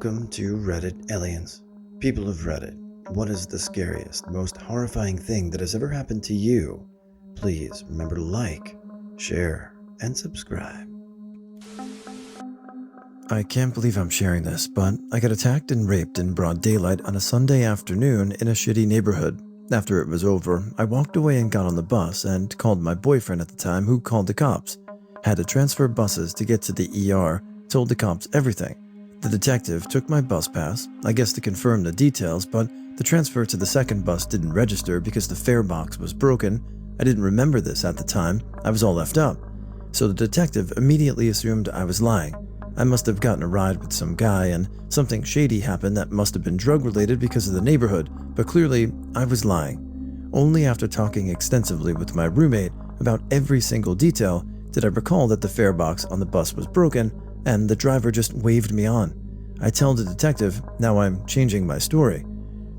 Welcome to Reddit Aliens. People of Reddit, what is the scariest, most horrifying thing that has ever happened to you? Please remember to like, share, and subscribe. I can't believe I'm sharing this, but I got attacked and raped in broad daylight on a Sunday afternoon in a shitty neighborhood. After it was over, I walked away and got on the bus and called my boyfriend at the time, who called the cops. Had to transfer buses to get to the ER, told the cops everything. The detective took my bus pass, I guess to confirm the details, but the transfer to the second bus didn't register because the fare box was broken. I didn't remember this at the time, I was all left up. So the detective immediately assumed I was lying. I must have gotten a ride with some guy and something shady happened that must have been drug related because of the neighborhood, but clearly I was lying. Only after talking extensively with my roommate about every single detail did I recall that the fare box on the bus was broken and the driver just waved me on. I tell the detective, now I'm changing my story.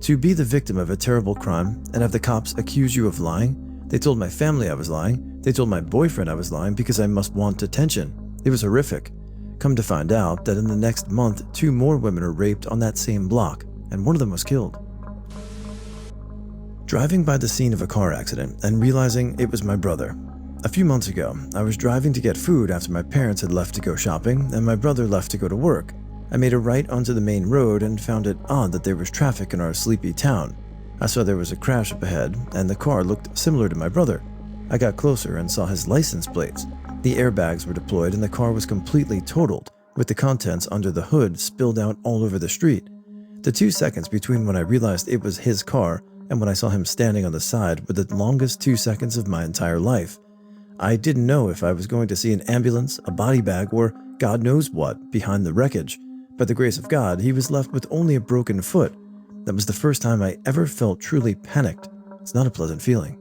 To be the victim of a terrible crime and have the cops accuse you of lying? They told my family I was lying. They told my boyfriend I was lying because I must want attention. It was horrific. Come to find out that in the next month, 2 more women are raped on that same block, and one of them was killed. Driving by the scene of a car accident and realizing it was my brother. A few months ago, I was driving to get food after my parents had left to go shopping and my brother left to go to work. I made a right onto the main road and found it odd that there was traffic in our sleepy town. I saw there was a crash up ahead and the car looked similar to my brother. I got closer and saw his license plates. The airbags were deployed and the car was completely totaled, with the contents under the hood spilled out all over the street. The 2 seconds between when I realized it was his car and when I saw him standing on the side were the longest 2 seconds of my entire life. I didn't know if I was going to see an ambulance, a body bag, or God knows what behind the wreckage. By the grace of God, he was left with only a broken foot. That was the first time I ever felt truly panicked. It's not a pleasant feeling.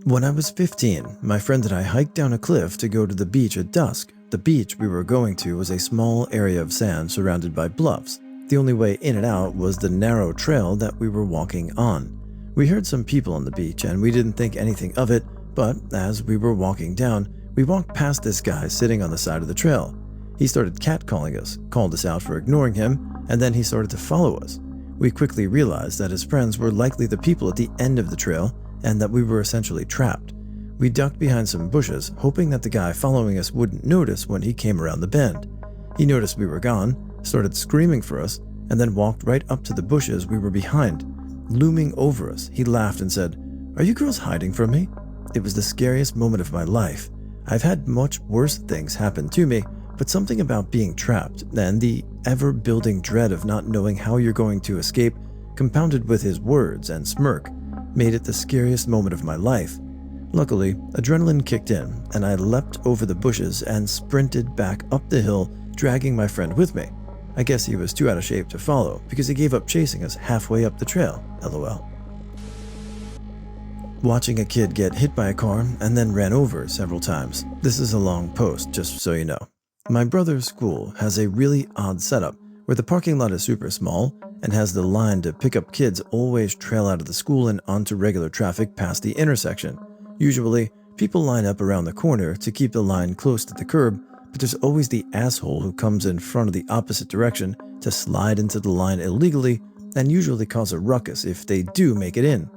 When I was 15, my friend and I hiked down a cliff to go to the beach at dusk. The beach we were going to was a small area of sand surrounded by bluffs. The only way in and out was the narrow trail that we were walking on. We heard some people on the beach and we didn't think anything of it, but as we were walking down, we walked past this guy sitting on the side of the trail. He started catcalling us, called us out for ignoring him, and then he started to follow us. We quickly realized that his friends were likely the people at the end of the trail and that we were essentially trapped. We ducked behind some bushes, hoping that the guy following us wouldn't notice when he came around the bend. He noticed we were gone, started screaming for us, and then walked right up to the bushes we were behind. Looming over us, he laughed and said, "Are you girls hiding from me?" It was the scariest moment of my life. I've had much worse things happen to me, but something about being trapped and the ever-building dread of not knowing how you're going to escape, compounded with his words and smirk, made it the scariest moment of my life. Luckily, adrenaline kicked in and I leapt over the bushes and sprinted back up the hill, dragging my friend with me. I guess he was too out of shape to follow because he gave up chasing us halfway up the trail, lol. Watching a kid get hit by a car and then ran over several times. This is a long post, just so you know. My brother's school has a really odd setup where the parking lot is super small and has the line to pick up kids always trail out of the school and onto regular traffic past the intersection. Usually, people line up around the corner to keep the line close to the curb, but there's always the asshole who comes in front of the opposite direction to slide into the line illegally and usually cause a ruckus if they do make it in.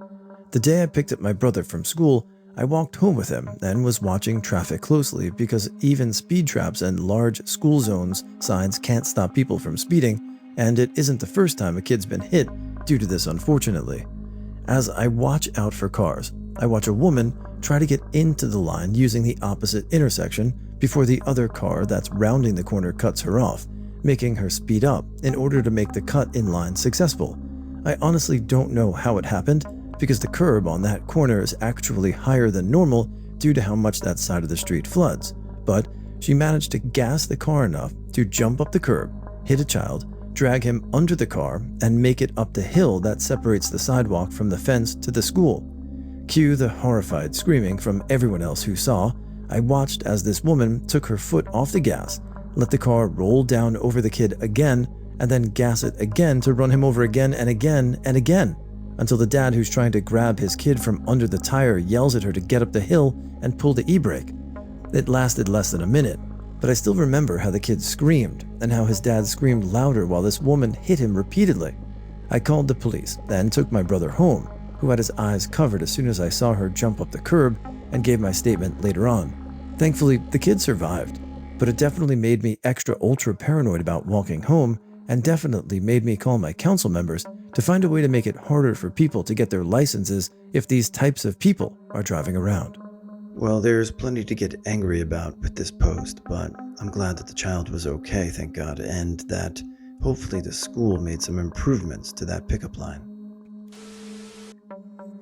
The day I picked up my brother from school, I walked home with him and was watching traffic closely because even speed traps and large school zones signs can't stop people from speeding, and it isn't the first time a kid's been hit due to this, unfortunately. As I watch out for cars, I watch a woman try to get into the line using the opposite intersection before the other car that's rounding the corner cuts her off, making her speed up in order to make the cut in line successful. I honestly don't know how it happened, because the curb on that corner is actually higher than normal due to how much that side of the street floods. But she managed to gas the car enough to jump up the curb, hit a child, drag him under the car, and make it up the hill that separates the sidewalk from the fence to the school. Cue the horrified screaming from everyone else who saw. I watched as this woman took her foot off the gas, let the car roll down over the kid again, and then gas it again to run him over again and again and again, until the dad who's trying to grab his kid from under the tire yells at her to get up the hill and pull the e-brake. It lasted less than a minute, but I still remember how the kid screamed and how his dad screamed louder while this woman hit him repeatedly. I called the police and took my brother home, who had his eyes covered as soon as I saw her jump up the curb, and gave my statement later on. Thankfully, the kid survived, but it definitely made me extra ultra paranoid about walking home, and definitely made me call my council members to find a way to make it harder for people to get their licenses if these types of people are driving around. Well, there's plenty to get angry about with this post, but I'm glad that the child was okay, thank God, and that hopefully the school made some improvements to that pickup line.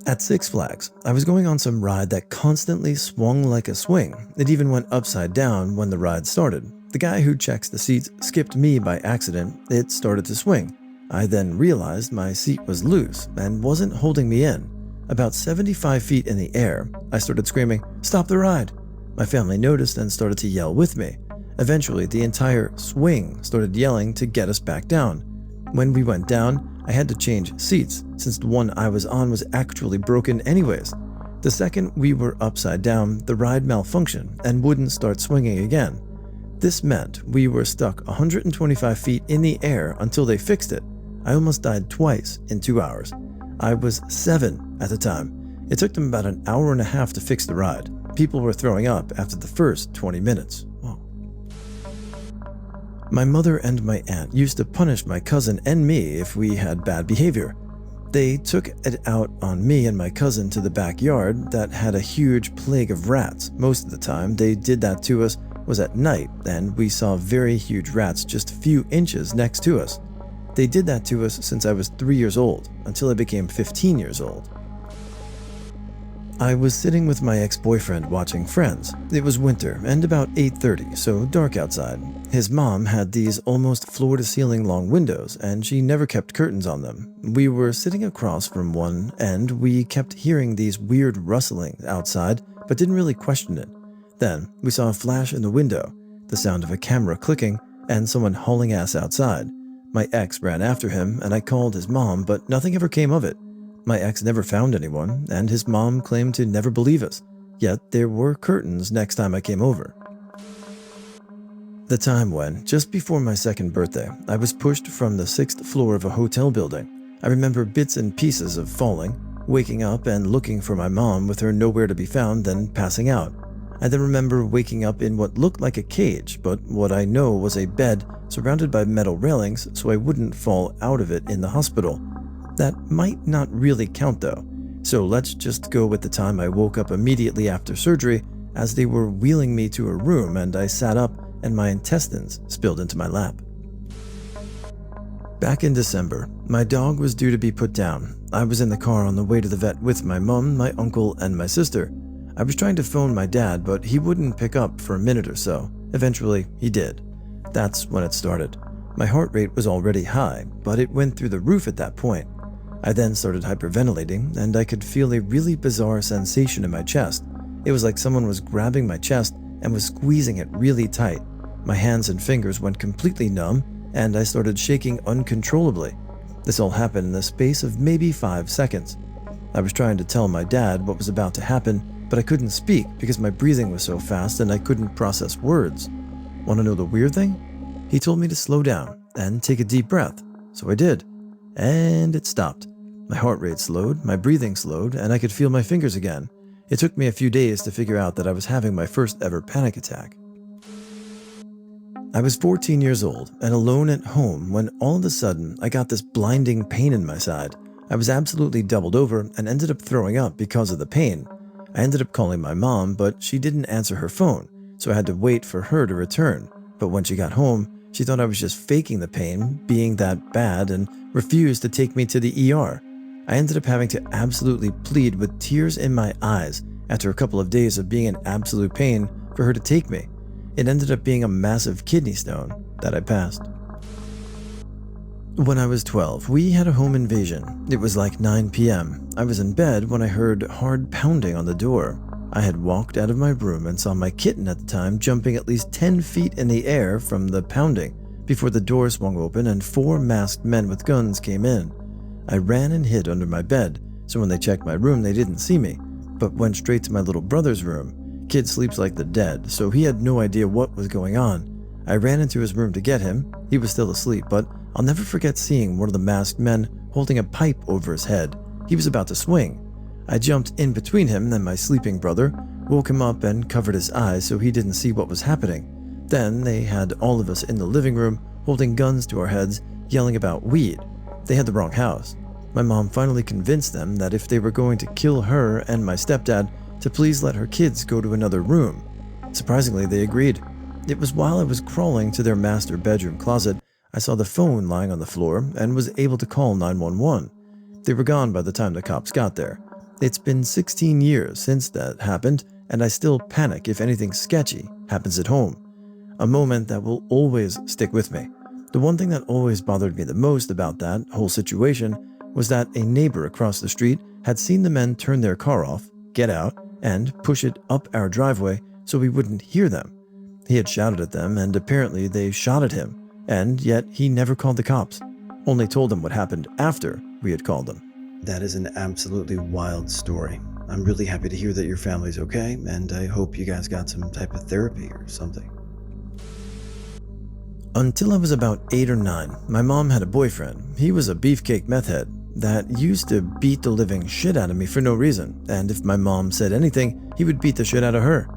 At Six Flags, I was going on some ride that constantly swung like a swing. It even went upside down when the ride started. The guy who checks the seats skipped me by accident. It started to swing. I then realized my seat was loose and wasn't holding me in. About 75 feet in the air, I started screaming, "Stop the ride!" My family noticed and started to yell with me. Eventually, the entire swing started yelling to get us back down. When we went down, I had to change seats since the one I was on was actually broken anyways. The second we were upside down, the ride malfunctioned and wouldn't start swinging again. This meant we were stuck 125 feet in the air until they fixed it. I almost died twice in 2 hours. I was 7 at the time. It took them about an hour and a half to fix the ride. People were throwing up after the first 20 minutes. Whoa. My mother and my aunt used to punish my cousin and me if we had bad behavior. They took it out on me and my cousin to the backyard that had a huge plague of rats. Most of the time they did that to us was at night, and we saw very huge rats just a few inches next to us. They did that to us since I was 3 years old, until I became 15 years old. I was sitting with my ex-boyfriend watching Friends. It was winter and about 8:30, so dark outside. His mom had these almost floor-to-ceiling long windows, and she never kept curtains on them. We were sitting across from one, and we kept hearing these weird rustlings outside, but didn't really question it. Then we saw a flash in the window, the sound of a camera clicking, and someone hauling ass outside. My ex ran after him, and I called his mom, but nothing ever came of it. My ex never found anyone, and his mom claimed to never believe us. Yet there were curtains next time I came over. The time when, just before my second birthday, I was pushed from the 6th floor of a hotel building. I remember bits and pieces of falling, waking up and looking for my mom with her nowhere to be found, then passing out. I then remember waking up in what looked like a cage, but what I know was a bed surrounded by metal railings so I wouldn't fall out of it in the hospital. That might not really count though, so let's just go with the time I woke up immediately after surgery as they were wheeling me to a room and I sat up and my intestines spilled into my lap. Back in December, my dog was due to be put down. I was in the car on the way to the vet with my mom, my uncle, and my sister. I was trying to phone my dad, but he wouldn't pick up for a minute or so. Eventually, he did. That's when it started. My heart rate was already high, but it went through the roof at that point. I then started hyperventilating, and I could feel a really bizarre sensation in my chest. It was like someone was grabbing my chest and was squeezing it really tight. My hands and fingers went completely numb, and I started shaking uncontrollably. This all happened in the space of maybe 5 seconds. I was trying to tell my dad what was about to happen, but I couldn't speak because my breathing was so fast and I couldn't process words. Want to know the weird thing? He told me to slow down and take a deep breath, so I did. And it stopped. My heart rate slowed, my breathing slowed, and I could feel my fingers again. It took me a few days to figure out that I was having my first ever panic attack. I was 14 years old and alone at home when all of a sudden I got this blinding pain in my side. I was absolutely doubled over and ended up throwing up because of the pain. I ended up calling my mom, but she didn't answer her phone, so I had to wait for her to return. But when she got home, she thought I was just faking the pain, being that bad, and refused to take me to the ER. I ended up having to absolutely plead with tears in my eyes after a couple of days of being in absolute pain for her to take me. It ended up being a massive kidney stone that I passed. When I was 12, we had a home invasion. It was like 9 p.m. I was in bed when I heard hard pounding on the door. I had walked out of my room and saw my kitten at the time jumping at least 10 feet in the air from the pounding before the door swung open and 4 masked men with guns came in. I ran and hid under my bed, so when they checked my room they didn't see me, but went straight to my little brother's room. Kid sleeps like the dead, so he had no idea what was going on. I ran into his room to get him. He was still asleep, but I'll never forget seeing one of the masked men holding a pipe over his head. He was about to swing. I jumped in between him and my sleeping brother, woke him up and covered his eyes so he didn't see what was happening. Then they had all of us in the living room holding guns to our heads, yelling about weed. They had the wrong house. My mom finally convinced them that if they were going to kill her and my stepdad, to please let her kids go to another room. Surprisingly, they agreed. It was while I was crawling to their master bedroom closet, I saw the phone lying on the floor and was able to call 911. They were gone by the time the cops got there. It's been 16 years since that happened, and I still panic if anything sketchy happens at home. A moment that will always stick with me. The one thing that always bothered me the most about that whole situation was that a neighbor across the street had seen the men turn their car off, get out, and push it up our driveway so we wouldn't hear them. He had shouted at them, and apparently they shot at him, and yet he never called the cops, only told them what happened after we had called them. That is an absolutely wild story. I'm really happy to hear that your family's okay, and I hope you guys got some type of therapy or something. Until I was about 8 or 9, my mom had a boyfriend. He was a beefcake meth head that used to beat the living shit out of me for no reason, and if my mom said anything, he would beat the shit out of her.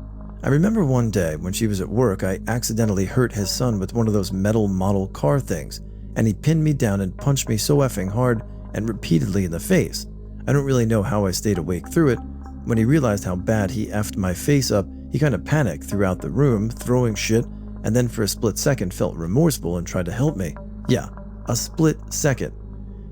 I remember one day when she was at work, I accidentally hurt his son with one of those metal model car things, and he pinned me down and punched me so effing hard and repeatedly in the face. I don't really know how I stayed awake through it. When he realized how bad he effed my face up, he kind of panicked throughout the room, throwing shit, and then for a split second felt remorseful and tried to help me. Yeah, a split second.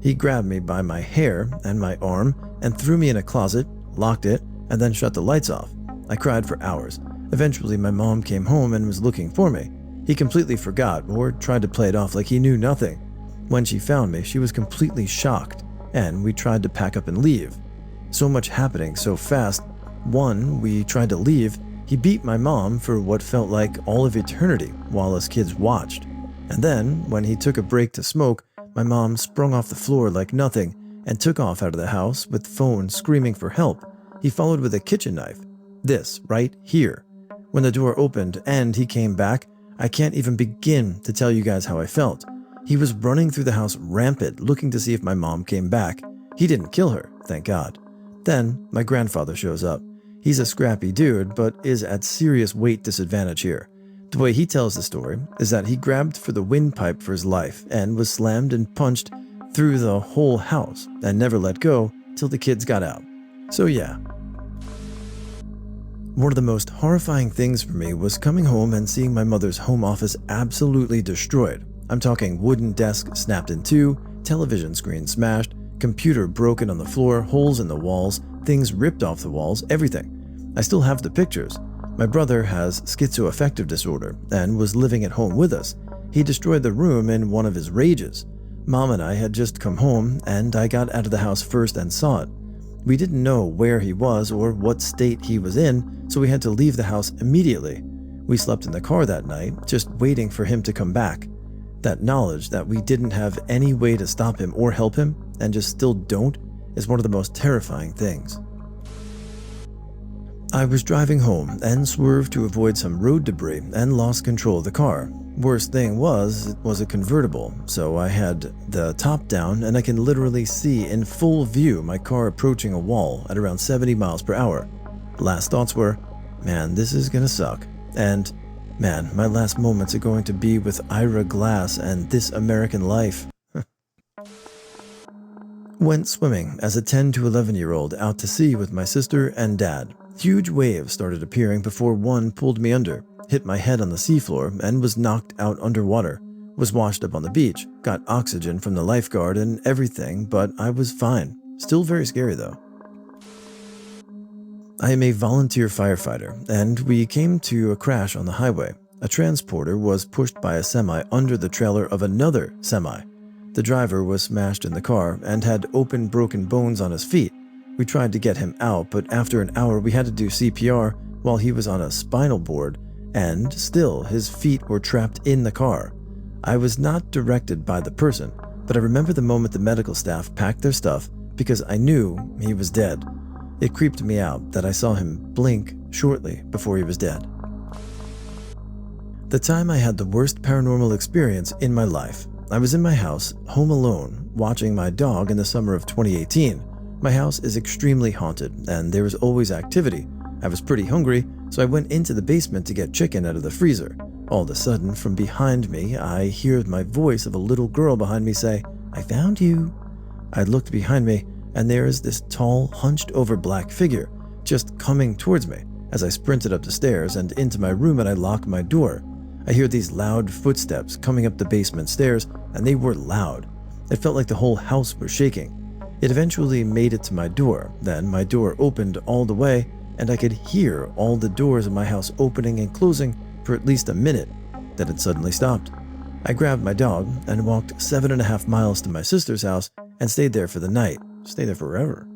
He grabbed me by my hair and my arm and threw me in a closet, locked it, and then shut the lights off. I cried for hours. Eventually, my mom came home and was looking for me. He completely forgot or tried to play it off like he knew nothing. When she found me, she was completely shocked, and we tried to pack up and leave. So much happening so fast. One, we tried to leave. He beat my mom for what felt like all of eternity while us kids watched. And then, when he took a break to smoke, my mom sprung off the floor like nothing and took off out of the house with phone screaming for help. He followed with a kitchen knife. This, right here. When the door opened and he came back, I can't even begin to tell you guys how I felt. He was running through the house rampant, looking to see if my mom came back. He didn't kill her, thank God. Then, my grandfather shows up. He's a scrappy dude, but is at serious weight disadvantage here. The way he tells the story is that he grabbed for the windpipe for his life and was slammed and punched through the whole house and never let go till the kids got out. So yeah. One of the most horrifying things for me was coming home and seeing my mother's home office absolutely destroyed. I'm talking wooden desk snapped in two, television screen smashed, computer broken on the floor, holes in the walls, things ripped off the walls, everything. I still have the pictures. My brother has schizoaffective disorder and was living at home with us. He destroyed the room in one of his rages. Mom and I had just come home and I got out of the house first and saw it. We didn't know where he was or what state he was in, so we had to leave the house immediately. We slept in the car that night, just waiting for him to come back. That knowledge that we didn't have any way to stop him or help him, and just still don't, is one of the most terrifying things. I was driving home and swerved to avoid some road debris and lost control of the car. Worst thing was, it was a convertible, so I had the top down and I can literally see in full view my car approaching a wall at around 70 miles per hour. Last thoughts were, man, this is gonna suck. And, man, my last moments are going to be with Ira Glass and This American Life. Went swimming as a 10 to 11-year-old out to sea with my sister and dad. Huge waves started appearing before one pulled me under, hit my head on the seafloor, and was knocked out underwater. Was washed up on the beach, got oxygen from the lifeguard and everything, but I was fine. Still very scary though. I am a volunteer firefighter, and we came to a crash on the highway. A transporter was pushed by a semi under the trailer of another semi. The driver was smashed in the car and had open broken bones on his feet. We tried to get him out, but after an hour we had to do CPR while he was on a spinal board, and still his feet were trapped in the car. I was not directed by the person, but I remember the moment the medical staff packed their stuff because I knew he was dead. It creeped me out that I saw him blink shortly before he was dead. The time I had the worst paranormal experience in my life. I was in my house, home alone, watching my dog in the summer of 2018. My house is extremely haunted, and there was always activity. I was pretty hungry, so I went into the basement to get chicken out of the freezer. All of a sudden, from behind me, I hear my voice of a little girl behind me say, "I found you." I looked behind me, and there is this tall, hunched-over black figure just coming towards me as I sprinted up the stairs and into my room, and I locked my door. I hear these loud footsteps coming up the basement stairs, and they were loud. It felt like the whole house was shaking. It eventually made it to my door. Then my door opened all the way, and I could hear all the doors in my house opening and closing for at least a minute. Then it suddenly stopped. I grabbed my dog and walked 7.5 miles to my sister's house and stayed there for the night. Stayed there forever.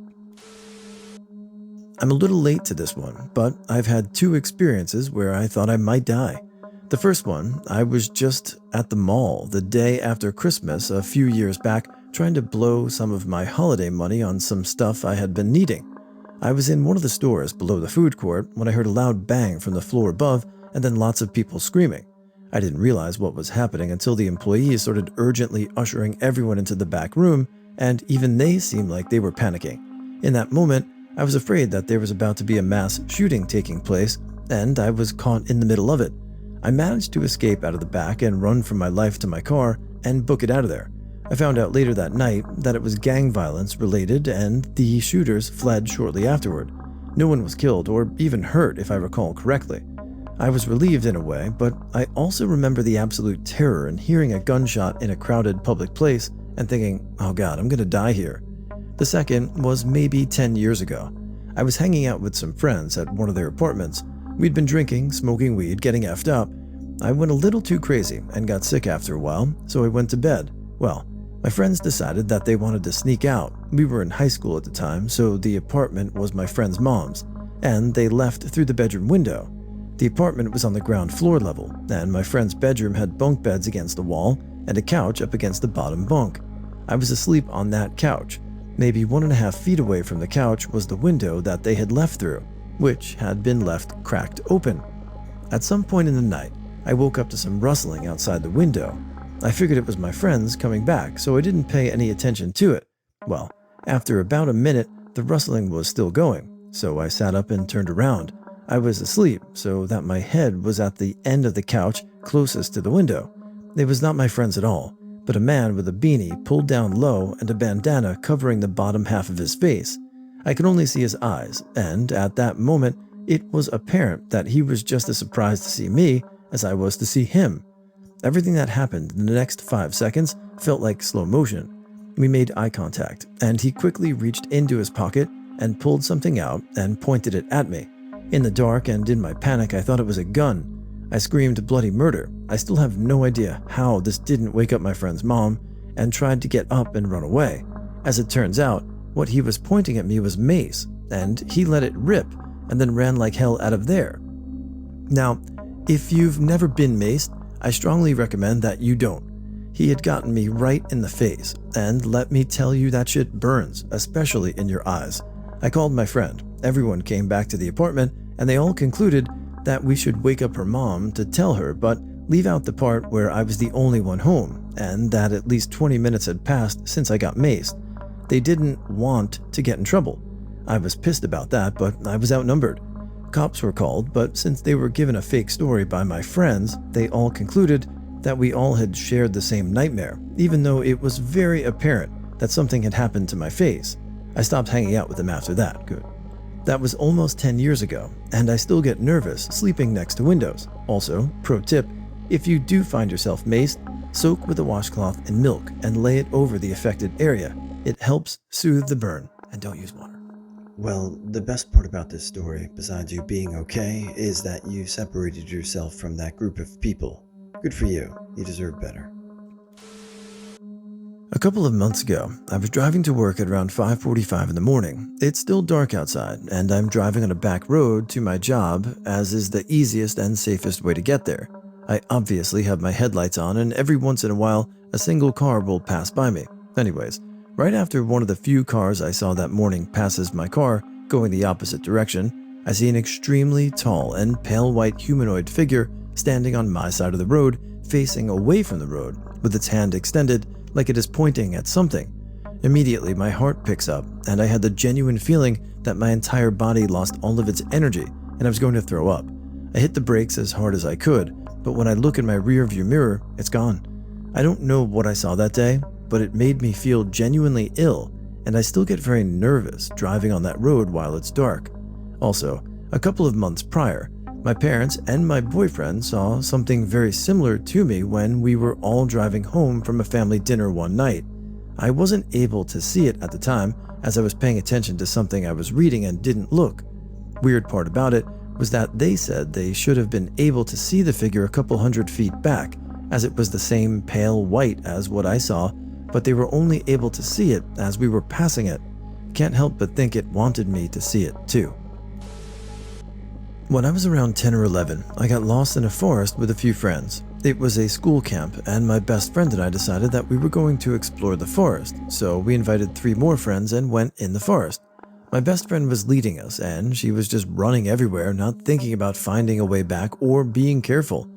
I'm a little late to this one, but I've had 2 experiences where I thought I might die. The first one, I was just at the mall the day after Christmas a few years back, trying to blow some of my holiday money on some stuff I had been needing. I was in one of the stores below the food court when I heard a loud bang from the floor above and then lots of people screaming. I didn't realize what was happening until the employees started urgently ushering everyone into the back room, and even they seemed like they were panicking. In that moment, I was afraid that there was about to be a mass shooting taking place, and I was caught in the middle of it. I managed to escape out of the back and run for my life to my car and book it out of there. I found out later that night that it was gang violence related, and the shooters fled shortly afterward. No one was killed or even hurt, if I recall correctly. I was relieved in a way, but I also remember the absolute terror in hearing a gunshot in a crowded public place and thinking, "Oh God, I'm gonna die here." The second was maybe 10 years ago. I was hanging out with some friends at one of their apartments. We'd been drinking, smoking weed, getting effed up. I went a little too crazy and got sick after a while, so I went to bed. Well, my friends decided that they wanted to sneak out. We were in high school at the time, so the apartment was my friend's mom's, and they left through the bedroom window. The apartment was on the ground floor level, and my friend's bedroom had bunk beds against the wall and a couch up against the bottom bunk. I was asleep on that couch. Maybe 1.5 feet away from the couch was the window that they had left through, which had been left cracked open. At some point in the night, I woke up to some rustling outside the window. I figured it was my friends coming back, so I didn't pay any attention to it. Well, after about a minute, the rustling was still going, so I sat up and turned around. I was asleep, so that my head was at the end of the couch closest to the window. It was not my friends at all, but a man with a beanie pulled down low and a bandana covering the bottom half of his face. I could only see his eyes, and at that moment, it was apparent that he was just as surprised to see me as I was to see him. Everything that happened in the next 5 seconds felt like slow motion. We made eye contact, and he quickly reached into his pocket and pulled something out and pointed it at me. In the dark and in my panic, I thought it was a gun. I screamed bloody murder. I still have no idea how this didn't wake up my friend's mom, and tried to get up and run away. As it turns out, what he was pointing at me was mace, and he let it rip and then ran like hell out of there. Now, if you've never been maced, I strongly recommend that you don't. He had gotten me right in the face, and let me tell you, that shit burns, especially in your eyes. I called my friend. Everyone came back to the apartment, and they all concluded that we should wake up her mom to tell her, but leave out the part where I was the only one home, and that at least 20 minutes had passed since I got maced. They didn't want to get in trouble. I was pissed about that, but I was outnumbered. Cops were called, but since they were given a fake story by my friends, they all concluded that we all had shared the same nightmare, even though it was very apparent that something had happened to my face. I stopped hanging out with them after that. Good. That was almost 10 years ago, and I still get nervous sleeping next to windows. Also, pro tip, if you do find yourself maced, soak with a washcloth in milk and lay it over the affected area. It helps soothe the burn, and don't use water. Well, the best part about this story, besides you being okay, is that you separated yourself from that group of people. Good for you. You deserve better. A couple of months ago, I was driving to work at around 5:45 in the morning. It's still dark outside, and I'm driving on a back road to my job, as is the easiest and safest way to get there. I obviously have my headlights on, and every once in a while, a single car will pass by me. Anyways, right after one of the few cars I saw that morning passes my car, going the opposite direction, I see an extremely tall and pale white humanoid figure standing on my side of the road, facing away from the road, with its hand extended like it is pointing at something. Immediately, my heart picks up, and I had the genuine feeling that my entire body lost all of its energy, and I was going to throw up. I hit the brakes as hard as I could, but when I look in my rearview mirror, it's gone. I don't know what I saw that day, but it made me feel genuinely ill, and I still get very nervous driving on that road while it's dark. Also, a couple of months prior, my parents and my boyfriend saw something very similar to me when we were all driving home from a family dinner one night. I wasn't able to see it at the time as I was paying attention to something I was reading and didn't look. Weird part about it was that they said they should have been able to see the figure a couple 100 feet back, as it was the same pale white as what I saw, but they were only able to see it as we were passing it. Can't help but think it wanted me to see it too. When I was around 10 or 11, I got lost in a forest with a few friends. It was a school camp, and my best friend and I decided that we were going to explore the forest, so we invited 3 more friends and went in the forest. My best friend was leading us, and she was just running everywhere, not thinking about finding a way back or being careful.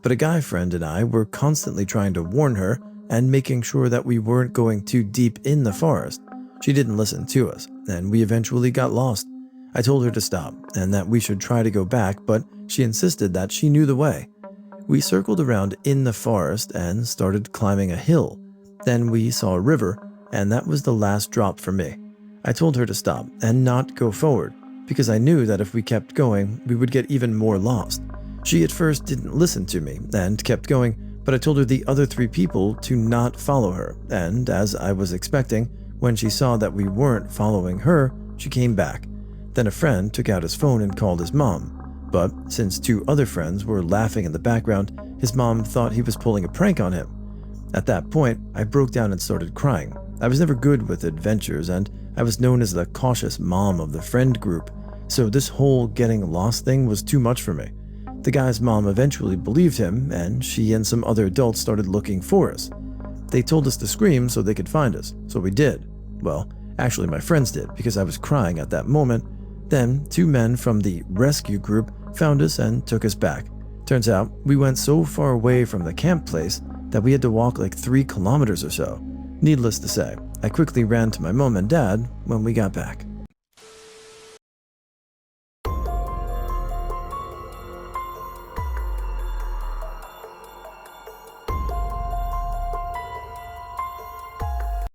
But a guy friend and I were constantly trying to warn her and making sure that we weren't going too deep in the forest. She didn't listen to us, and we eventually got lost. I told her to stop and that we should try to go back, but she insisted that she knew the way. We circled around in the forest and started climbing a hill. Then we saw a river, and that was the last drop for me. I told her to stop and not go forward, because I knew that if we kept going, we would get even more lost. She at first didn't listen to me and kept going, but I told her the other 3 people to not follow her, and as I was expecting, when she saw that we weren't following her, she came back. Then a friend took out his phone and called his mom. But since 2 other friends were laughing in the background, his mom thought he was pulling a prank on him. At that point, I broke down and started crying. I was never good with adventures, and I was known as the cautious mom of the friend group, so this whole getting lost thing was too much for me. The guy's mom eventually believed him, and she and some other adults started looking for us. They told us to scream so they could find us, so we did. Well, actually my friends did, because I was crying at that moment. Then 2 men from the rescue group found us and took us back. Turns out we went so far away from the camp place that we had to walk like 3 kilometers or so. Needless to say, I quickly ran to my mom and dad when we got back.